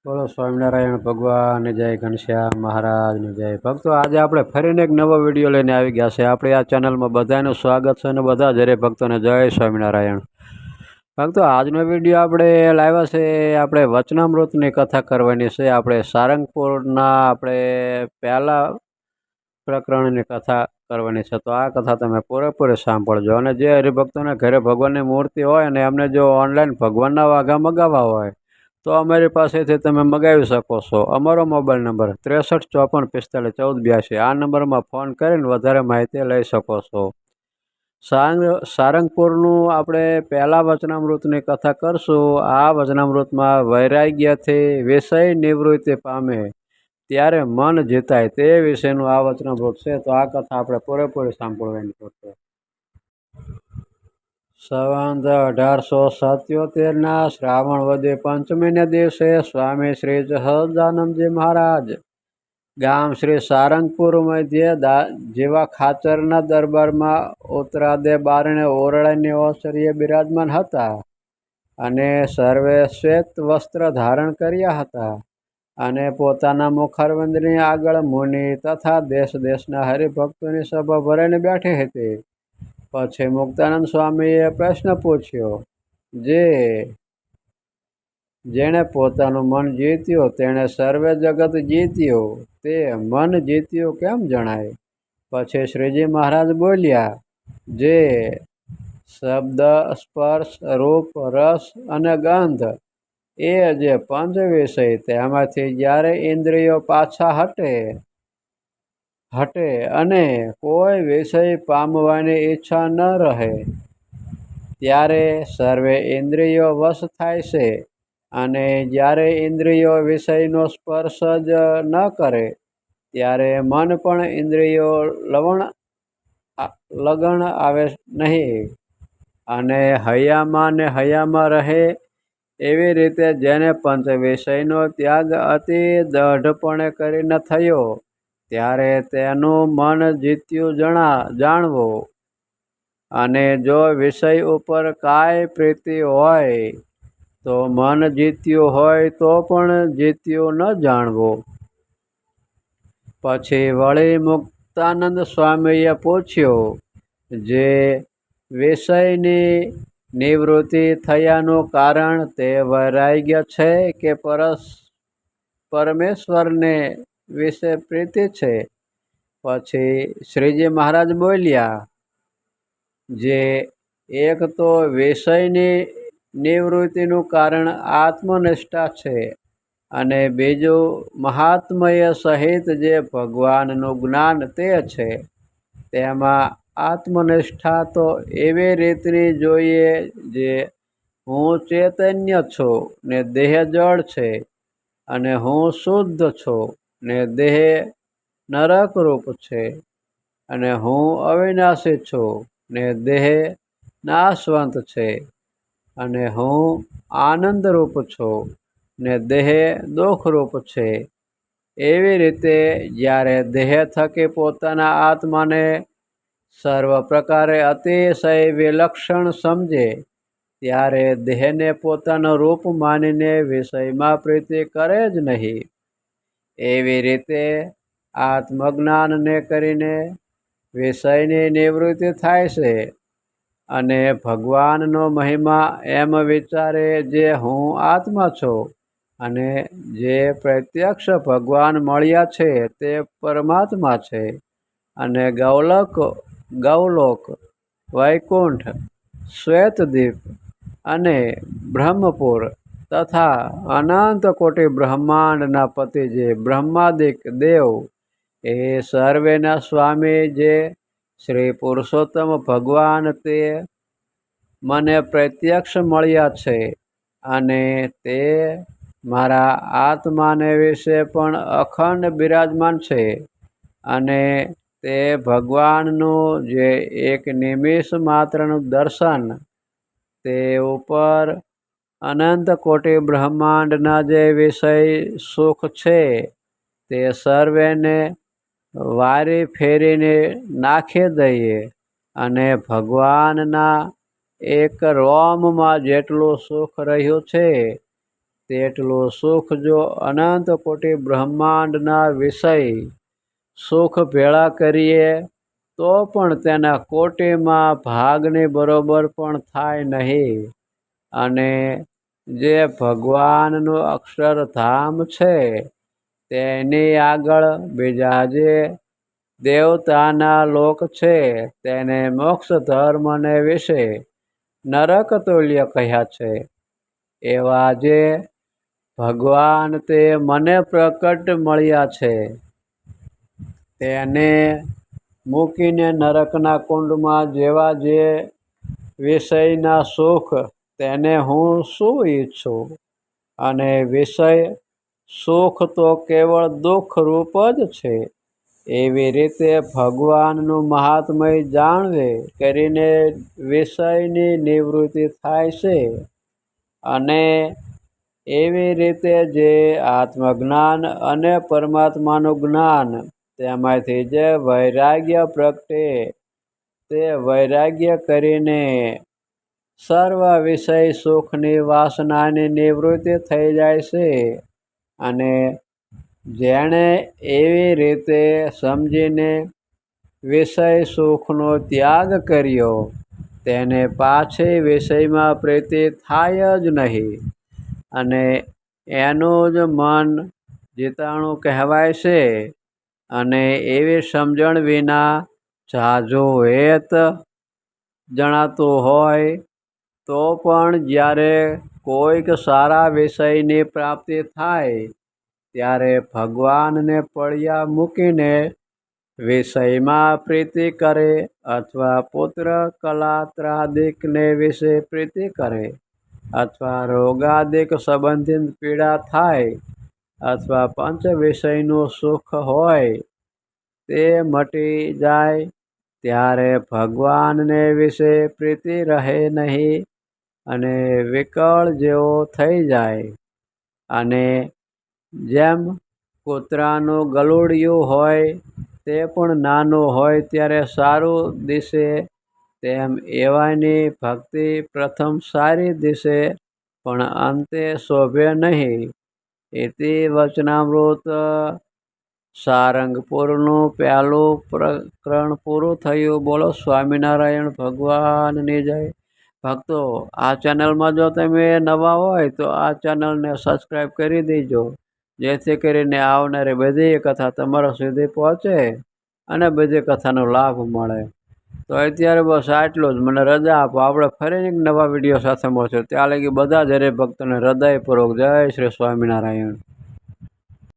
બોલો સ્વામિનારાયણ ભગવાન જય, ઘનશ્યામ મહારાજની જય. ભક્તો, આજે આપણે ફરીને એક નવો વિડીયો લઈને આવી ગયા છે. આપણી આ ચેનલમાં બધાનું સ્વાગત છે અને બધા જ હરે ભક્તોને જય સ્વામિનારાયણ. ભક્તો, આજનો વિડીયો આપણે લાવ્યા છે, આપણે વચનામૃતની કથા કરવાની છે. આપણે સારંગપુરના આપણે પહેલા પ્રકરણની કથા કરવાની છે. તો આ કથા તમે પૂરેપૂરી સાંભળજો. અને જે હરિભક્તોને ઘરે ભગવાનની મૂર્તિ હોય અને એમને જો ઓનલાઈન ભગવાનના વાઘા મગાવવા હોય તો અમારી પાસેથી તમે મગાવી શકો છો. અમારો મોબાઈલ નંબર 63 54 45 14 82. આ નંબરમાં ફોન કરીને વધારે માહિતી લઈ શકો છો. સારંગપુરનું આપણે પહેલા વચનામૃતની કથા કરશું. આ વચનામૃતમાં વૈરાગ્યથી વિષય નિવૃત્તિ પામે ત્યારે મન જીતાય તે વિશેનું આ વચનામૃત છે. તો આ કથા આપણે પૂરેપૂરી સાંભળવાની છે. સંવંત 1877 શ્રાવણ વદે પંચમીને દિવસે સ્વામી શ્રી સહજાનંદજી મહારાજ ગામ શ્રી સારંગપુર મધ્ય જેવા ખાચરના દરબારમાં ઉત્તરાદે બારણે ઓરડાની ઓસરીએ બિરાજમાન હતા અને સર્વે શ્વેત વસ્ત્ર ધારણ કર્યા હતા અને પોતાના મુખારવિંદની આગળ મુનિ તથા દેશ દેશના હરિભક્તોની સભા ભરાઈને બેઠી હતી. પછી મુક્તાનંદ સ્વામીએ પ્રશ્ન પૂછ્યો, જેણે પોતાનું મન જીત્યું તેણે સર્વે જગત જીત્યું, તે મન જીત્યું કેમ જણાય? પછી શ્રીજી મહારાજ બોલ્યા, જે શબ્દ, સ્પર્શ, રૂપ, રસ અને ગંધ એ જે પંચ વિષય તેમાંથી જ્યારે ઇન્દ્રિયો પાછા હટે અને કોઈ વિષય પામવાની ઈચ્છા ન રહે ત્યારે સર્વે ઇન્દ્રિયો વશ થાય છે. અને જ્યારે ઇન્દ્રિયો વિષયનો સ્પર્શ જ ન કરે ત્યારે મન પણ ઇન્દ્રિયો લગણ આવે નહીં અને હૈયામાં રહે. એવી રીતે જેને પંચ વિષયનો ત્યાગ અતિ દૃઢપણે કરીને થયો ત્યારે તેનું મન જીત્યું જાણવું. અને જો વિષય ઉપર કાંઈ પ્રીતિ હોય તો મન જીત્યું હોય તો પણ જીત્યું ન જાણવું. પછી વળી મુક્તાનંદ સ્વામીએ પૂછ્યું, જે વિષયની નિવૃત્તિ થયાનું કારણ તે વૈરાગ્ય છે કે પરમેશ્વરને વિશે પ્રીતિ છે? પછી શ્રીજી મહારાજ બોલ્યા, જે એક તો વિષયની નિવૃત્તિનું કારણ આત્મનિષ્ઠા છે અને બીજું મહાત્મય સહિત જે ભગવાનનું જ્ઞાન તે છે. તેમાં આત્મનિષ્ઠા તો એવી રીતની જોઈએ, જે હું ચૈતન્ય છું ને દેહ જળ છે અને હું શુદ્ધ છું ને દેહ નરક રૂપ છે અને હું અવિનાશી છું ને દેહ નાશવંત છે અને હું આનંદરૂપ છું ને દેહ દુઃખરૂપ છે. એવી રીતે જ્યારે દેહ થકી પોતાના આત્માને સર્વ પ્રકારે અતિશય વિલક્ષણ સમજે ત્યારે દેહને પોતાનું રૂપ માનીને વિષયમાં પ્રીતિ કરે જ નહીં. એવી રીતે આત્મજ્ઞાનને કરીને વિષયની નિવૃત્તિ થાય છે અને ભગવાનનો મહિમા એમ વિચારે, જે હું આત્મા છું અને જે પ્રત્યક્ષ ભગવાન મળ્યા છે તે પરમાત્મા છે અને ગૌલોક, વૈકુંઠ, શ્વેતદ્વીપ અને બ્રહ્મપુર તથા અનંત કોટી બ્રહ્માંડના પતિ જે બ્રહ્માદિક દેવ એ સર્વેના સ્વામી જે શ્રી પુરુષોત્તમ ભગવાન તે મને પ્રત્યક્ષ મળ્યા છે અને તે મારા આત્માને વિશે પણ અખંડ બિરાજમાન છે અને તે ભગવાનનું જે એક નિમિષ માત્રનું દર્શન તે ઉપર અનંત કોટી બ્રહ્માંડના જે વિષય સુખ છે તે સર્વેને વારી ફેરીને નાખી દઈએ અને ભગવાનના એક રોમમાં જેટલું સુખ રહ્યું છે તેટલું સુખ જો અનંત કોટી બ્રહ્માંડના વિષય સુખ ભેળા કરીએ તો પણ તેના કોટીમાં ભાગની બરોબર પણ થાય નહીં. અને જે ભગવાનનું અક્ષરધામ છે તેની આગળ બીજા જે દેવતાના લોક છે તેને મોક્ષ ધર્મને વિશે નરક તુલ્ય કહ્યા છે. એવા જે ભગવાન તે મને પ્રકટ મળ્યા છે તેને મૂકીને નરકના કુંડમાં જેવા જે વિષયના સુખ તેને હું શું ઈચ્છું? અને વિષય સુખ તો કેવળ દુઃખ રૂપ જ છે. એવી રીતે ભગવાનનું મહાત્મય જાણવે કરીને વિષયની નિવૃત્તિ થાય છે. અને એવી રીતે જે આત્મજ્ઞાન અને પરમાત્માનું જ્ઞાન તેમાંથી જે વૈરાગ્ય પ્રગટે તે વૈરાગ્ય કરીને સર્વ વિષય સુખની વાસનાની નિવૃત્તિ થઈ જાય છે. અને જેણે એવી રીતે સમજીને વિષય સુખનો ત્યાગ કર્યો તેને પાછી વિષયમાં પ્રીતિ થાય જ નહીં. અને એનું જ મન જીતાણું કહેવાય છે. અને એવી સમજણ વિના ઝાઝું હેત જણાતું હોય તો પણ જ્યારે કોઈક સારા વિષયની પ્રાપ્તિ થાય ત્યારે ભગવાનને પડ્યા મૂકીને વિષયમાં પ્રીતિ કરે અથવા પુત્ર કલાત્રાદિકને વિશે પ્રીતિ કરે અથવા રોગાદિક સંબંધિત પીડા થાય અથવા પંચ વિષયનું સુખ હોય તે મટી જાય ત્યારે ભગવાનને વિશે પ્રીતિ રહે નહીં અને વિકળ જેવો થઈ જાય. અને જેમ કૂતરાનું ગલુડિયું હોય તે પણ નાનું હોય ત્યારે સારું દિશે તેમ એવાની ભક્તિ પ્રથમ સારી દિશે પણ અંતે શોભે નહીં. ઇતિ વચનામૃત સારંગપુરનું પહેલું પ્રકરણ પૂરું થયું. બોલો સ્વામિનારાયણ ભગવાનની જય. ભક્તો, આ ચેનલમાં જો તમે નવા હોય તો આ ચેનલને સબસ્ક્રાઈબ કરી દેજો જેથી કરીને આવનારી બધી કથા તમારા સુધી પહોંચે અને બધી કથાનો લાભ મળે. તો અત્યારે બસ આટલું જ. મને રજા આપો. આપણે ફરી એક નવા વિડીયો સાથે મળશું. ત્યાં લગી બધા જ હરિભક્તોને હૃદયપૂર્વક જય શ્રી સ્વામિનારાયણ.